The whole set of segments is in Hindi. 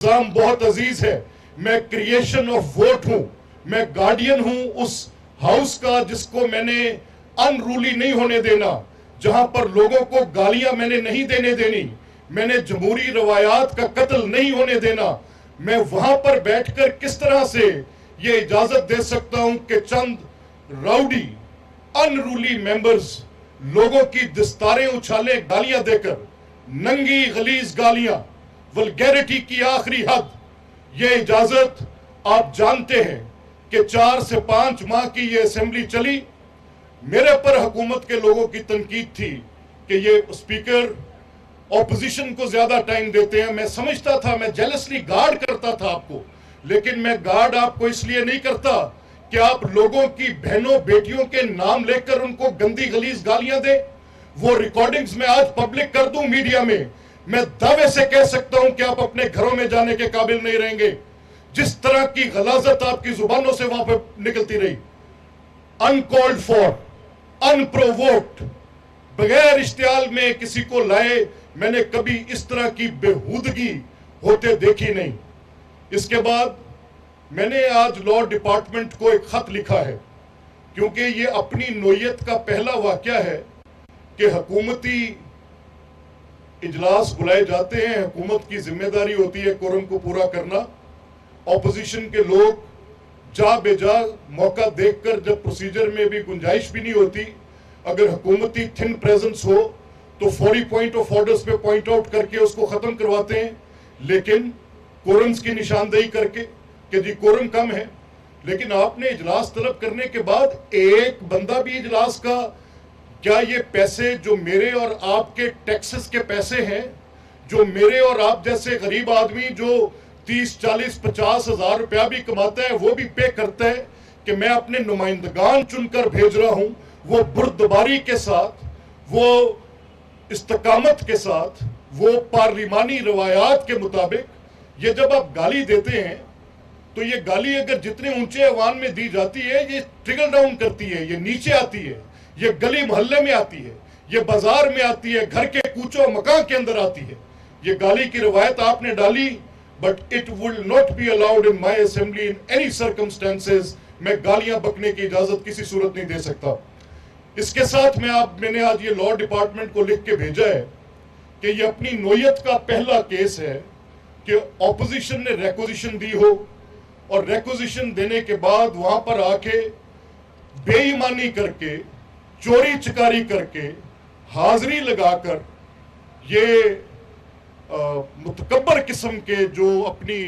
निजाम बहुत अजीज है। मैं क्रिएशन ऑफ वोट हूं, मैं गार्डियन हूं उस हाउस का जिसको मैंने अनरूली नहीं होने देना, जहां पर लोगों को गालियां मैंने नहीं देने देनी, मैंने जमहूरी रवायात का कत्ल नहीं होने देना। मैं वहां पर बैठकर किस तरह से ये इजाजत दे सकता हूं कि चंद राउडी अनरूली मेंबर्स लोगों की दस्तारें उछाले गालियां देकर, नंगी गलीज गालियां, वल्गैरिटी की आखिरी हद। ये इजाजत आप जानते हैं कि 4 से 5 माह की ये असेंबली चली। मेरे पर हुकूमत के लोगों की तनकीद थी कि ये स्पीकर ऑपोजिशन को ज्यादा टाइम देते हैं। मैं समझता था, मैं जेलसली गार्ड करता था आपको, लेकिन मैं गार्ड आपको इसलिए नहीं करता कि आप लोगों की बहनों बेटियों के नाम लेकर उनको गंदी गलीज गालियां दे। वो रिकॉर्डिंग्स मैं आज पब्लिक कर दूं मीडिया में, मैं दावे से कह सकता हूं कि आप अपने घरों में जाने के काबिल नहीं रहेंगे। जिस तरह की गलाजत आपकी जुबानों से वहां पर निकलती रही, अनकॉल्ड फॉर, अनप्रोवोक्ड, बगैर इश्तियाल में किसी को लाए, मैंने कभी इस तरह की बेहूदगी होते देखी नहीं। इसके बाद मैंने आज लॉ डिपार्टमेंट को एक खत लिखा है, क्योंकि ये अपनी नोयत का पहला वाकया है कि हुकूमती इजलास बुलाए जाते हैं। हुकूमत की जिम्मेदारी होती है कोरम को पूरा करना। ऑपोजिशन के लोग जा बेजा मौका देखकर, जब प्रोसीजर में भी गुंजाइश भी नहीं होती, अगर हुकूमती थिन प्रेजेंस हो तो फौरी पॉइंट ऑफ ऑर्डर्स पे पॉइंट आउट करके उसको खत्म करवाते हैं, लेकिन कोरम्स की निशानदेही करके कि जी कोरम कम है। लेकिन आपने इजलास तलब करने के बाद एक बंदा भी इजलास का, क्या ये पैसे जो मेरे और आपके टैक्सेस के पैसे हैं, जो मेरे और आप जैसे गरीब आदमी जो 30, 40, 50 हजार रुपया भी कमाता है वो भी पे करता है कि मैं अपने नुमाइंदगान चुनकर भेज रहा हूं, वो बुर्दबारी के साथ, वो इस्तकामत के साथ, वो पार्लिमानी रवायात के मुताबिक। ये जब आप गाली देते हैं तो ये गाली अगर जितने ऊंचे ऐवान में दी जाती है, ये ट्रिकल डाउन करती है, ये नीचे आती है, ये गली मोहल्ले में आती है, ये बाजार में आती है, घर के कूचो मकान के अंदर आती है। ये गाली की रवायत आपने डाली, but it will not be allowed in my assembly in any circumstances. मैं गालियां बकने की इजाजत किसी सूरत नहीं दे सकता। इसके साथ मैंने आज ये लॉ डिपार्टमेंट को लिख के भेजा है कि ये अपनी नोयत का पहला केस है कि ऑपोजिशन ने रेक्विजिशन दी हो और रेक्विजिशन देने के बाद वहां पर आके बेईमानी करके, चोरी चकारी करके, हाजिरी लगाकर, ये मुतकब्बर किस्म के जो अपनी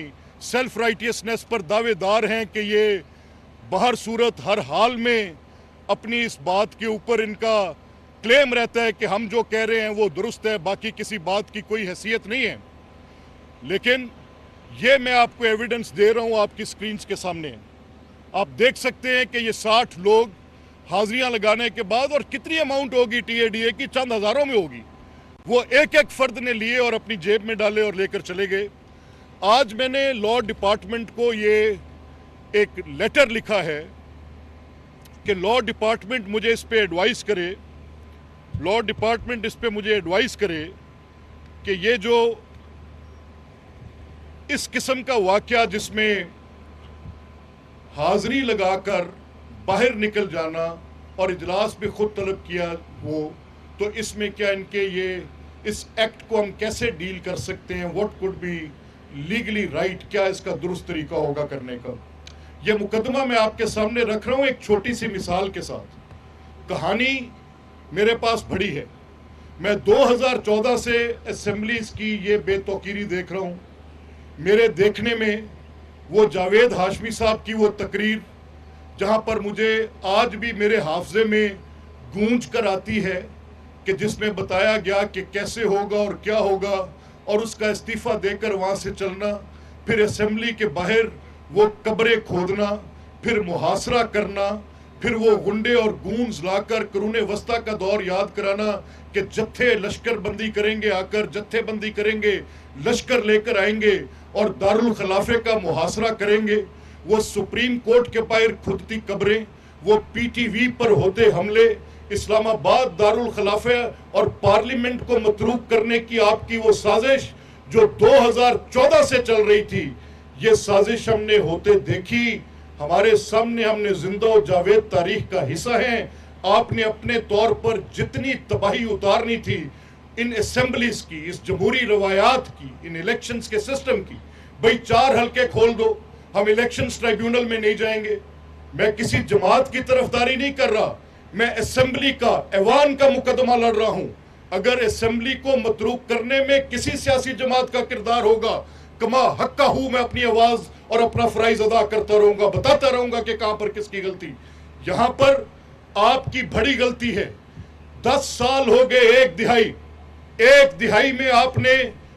सेल्फ राइटियसनेस पर दावेदार हैं कि ये बाहर सूरत हर हाल में अपनी इस बात के ऊपर इनका क्लेम रहता है कि हम जो कह रहे हैं वो दुरुस्त है, बाकी किसी बात की कोई हैसियत नहीं है। लेकिन ये मैं आपको एविडेंस दे रहा हूं आपकी स्क्रीन्स के सामने। आप देख सकते हैं कि ये 60 लोग हाजिरियां लगाने के बाद, और कितनी अमाउंट होगी टीएडीए की, चंद हजारों में होगी, वो एक एक फर्द ने लिए और अपनी जेब में डाले और लेकर चले गए। आज मैंने लॉ डिपार्टमेंट को ये एक लेटर लिखा है कि लॉ डिपार्टमेंट मुझे इस पे एडवाइस करे, लॉ डिपार्टमेंट इस पे मुझे एडवाइस करे कि ये जो इस किस्म का वाकया जिसमें हाजिरी लगाकर बाहर निकल जाना और इजलास भी खुद तलब किया हो, तो इसमें क्या इनके ये इस एक्ट को हम कैसे डील कर सकते हैं, what could be legally right, क्या इसका दुरुस्त तरीका होगा करने का। ये मुकदमा मैं आपके सामने रख रहा हूं एक छोटी सी मिसाल के साथ। कहानी मेरे पास बड़ी है। मैं 2014 से असेंबलीज की ये बेतौकीरी देख रहा हूं। मेरे देखने में वो जावेद हाशमी साहब की वो तकरीर, जहां पर मुझे आज भी मेरे हाफजे में गूंज कर आती है कि जिसमें बताया गया कि कैसे होगा और क्या होगा, और उसका इस्तीफा देकर वहां से चलना, फिर असेंबली के बाहर वो कब्रें खोदना, फिर मुहासरा करना, फिर वो गुंडे और गूंज लाकर करूने वस्ता का दौर याद कराना कि जत्थे लश्कर बंदी करेंगे, आकर जत्थेबंदी करेंगे, लश्कर लेकर आएंगे और दारुल खिलाफे का मुहासरा करेंगे। वो सुप्रीम कोर्ट के बाहर खुदती कब्रें, वो पीटीवी पर होते हमले, इस्लामाबाद दारुल खिलाफे और पार्लियामेंट को मतरूक करने की आपकी वो साजिश जो 2014 से चल रही थी, ये साजिश हमने होते देखी। हमारे सामने हमने जिंदा और जावेद तारीख का हिस्सा हैं। आपने अपने तौर पर जितनी तबाही उतारनी थी इन असेंबलीज की, इस जमहूरी रवायात की, इन इलेक्शंस के सिस्टम की, भाई 4 हल्के खोल दो, हम इलेक्शंस ट्राइब्यूनल में नहीं जाएंगे। मैं किसी जमात की तरफदारी नहीं कर रहा, मैं असेंबली का, ऐवान का मुकदमा लड़ रहा हूं। अगर असेंबली को मतरूक करने में किसी सियासी जमात का किरदार होगा, कमा हक का हूं, मैं अपनी आवाज और अपना फराइज अदा करता रहूंगा, बताता रहूंगा कि कहां पर किसकी गलती। यहां पर आपकी बड़ी गलती है। 10 साल हो गए, एक दिहाई में आपने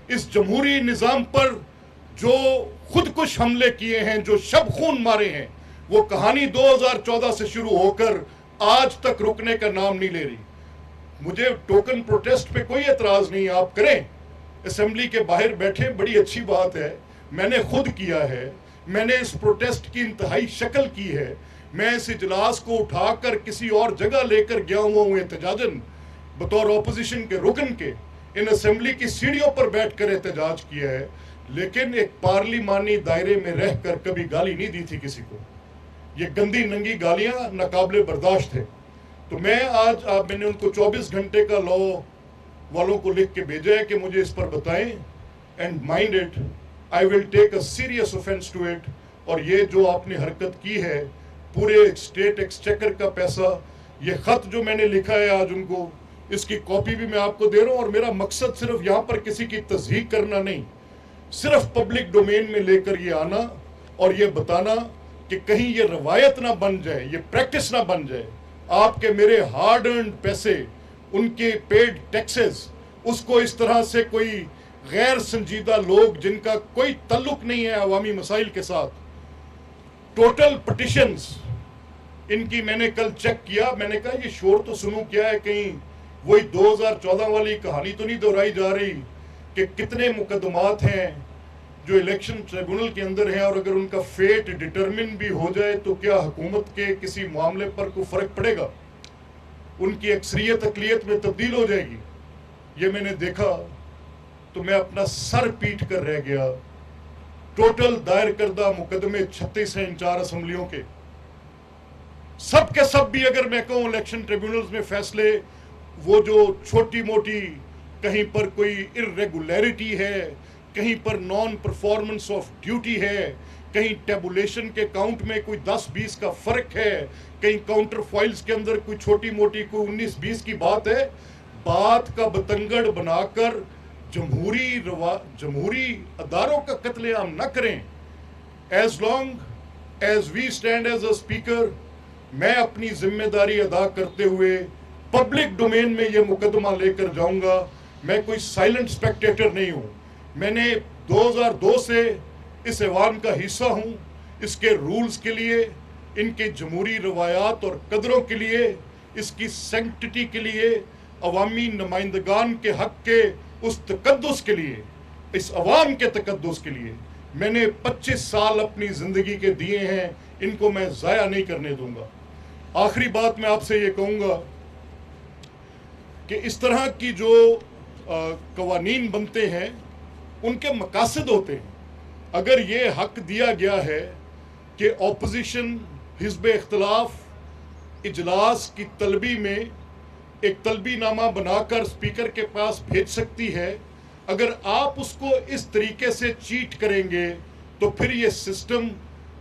इस जमहूरी निजाम पर जो खुदकुश हमले किए हैं, जो शब खून मारे हैं, वो कहानी 2014 से शुरू होकर आज तक रुकने का नाम नहीं ले रही। मुझे टोकन प्रोटेस्ट पे कोई एतराज नहीं, आप करें, असेंबली के बाहर बैठे, बड़ी अच्छी बात है। मैंने खुद किया है, मैंने इस प्रोटेस्ट की इंतहाई शक्ल की है। मैं इस इजलास को उठाकर किसी और जगह लेकर गया हुआ हूं एहतजाजन, बतौर ऑपोजिशन के रुकन के, इन असेंबली की सीढ़ियों पर बैठकर एहतजाज किया है, लेकिन एक पार्लिमानी दायरे में रहकर कभी गाली नहीं दी थी किसी को। ये गंदी नंगी गालियां नाकाबिले बर्दाश्त है। तो मैं आज मैंने उनको 24 घंटे का लॉ वालों को लिख के भेजा है कि मुझे इस पर बताएं, and mind it, I will take a serious offence to it. और ये जो आपने हरकत की है, पूरे स्टेट एक्सचेकर का पैसा, ये खत जो मैंने लिखा है आज उनको, इसकी कॉपी भी मैं आपको दे रहा हूं। और मेरा मकसद सिर्फ यहां पर किसी की तस्दीक करना नहीं, सिर्फ पब्लिक डोमेन में लेकर ये आना और ये बताना कि कहीं ये रवायत ना बन जाए, ये प्रैक्टिस ना बन जाए। आपके मेरे हार्ड अर्न्ड पैसे, उनके पेड टैक्सेस, उसको इस तरह से कोई गैर संजीदा लोग जिनका कोई तल्लुक नहीं है अवामी मसाइल के साथ, टोटल पिटिशंस इनकी मैंने कल चेक किया। मैंने कहा ये शोर तो सुनूं क्या है, कहीं वही 2014 वाली कहानी तो नहीं दोहराई जा रही कि कितने मुकदमात हैं जो इलेक्शन ट्रिब्यूनल के अंदर हैं, और अगर उनका फेट डिटरमिन भी हो जाए तो क्या हुकूमत के किसी मामले पर कोई फर्क पड़ेगा, उनकी अक्सरियत अकलियत में तब्दील हो जाएगी। ये मैंने देखा तो मैं अपना सर पीट कर रह गया। टोटल दायर करदा मुकदमे 36 हैं इन 4 असेंबलियों के, सब के सब भी अगर मैं कहूं इलेक्शन ट्रिब्यूनल्स में फैसले, वो जो छोटी मोटी कहीं पर कोई इरेगुलरिटी है, कहीं पर नॉन परफॉर्मेंस ऑफ ड्यूटी है, कहीं टेबुलेशन के काउंट में कोई 10-20 का फर्क है, कहीं काउंटर फाइल्स के अंदर कोई छोटी मोटी कोई 19-20 की बात है, बात का बतंगड़ बनाकर जमहूरी अदारों का कत्लेआम न करें। As long as we stand as a speaker, मैं अपनी जिम्मेदारी अदा करते हुए पब्लिक डोमेन में ये मुकदमा लेकर जाऊंगा। मैं कोई साइलेंट स्पेक्टेटर नहीं हूं। मैंने 2002 से इस ऐवान का हिस्सा हूं। इसके रूल्स के लिए, इनके जमहूरी रवायात और कदरों के लिए, इसकी सैंक्टिटी के लिए, अवामी नुमाइंदगान के हक के उस तकद्दुस के लिए, इस अवाम के तकद्दुस के लिए मैंने 25 साल अपनी जिंदगी के दिए हैं, इनको मैं ज़ाया नहीं करने दूंगा। आखिरी बात मैं आपसे ये कहूँगा कि इस तरह की जो कवानीन बनते हैं उनके मकासद होते हैं। अगर ये हक दिया गया है कि ऑपोजिशन हिज़्ब इख्तिलाफ इजलास की तलबी में एक तलबी नामा बनाकर स्पीकर के पास भेज सकती है, अगर आप उसको इस तरीके से चीट करेंगे तो फिर ये सिस्टम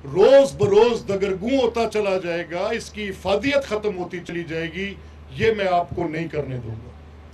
रोज बरोज दगरगू होता चला जाएगा, इसकी इफादियत खत्म होती चली जाएगी। ये मैं आपको नहीं करने दूंगा।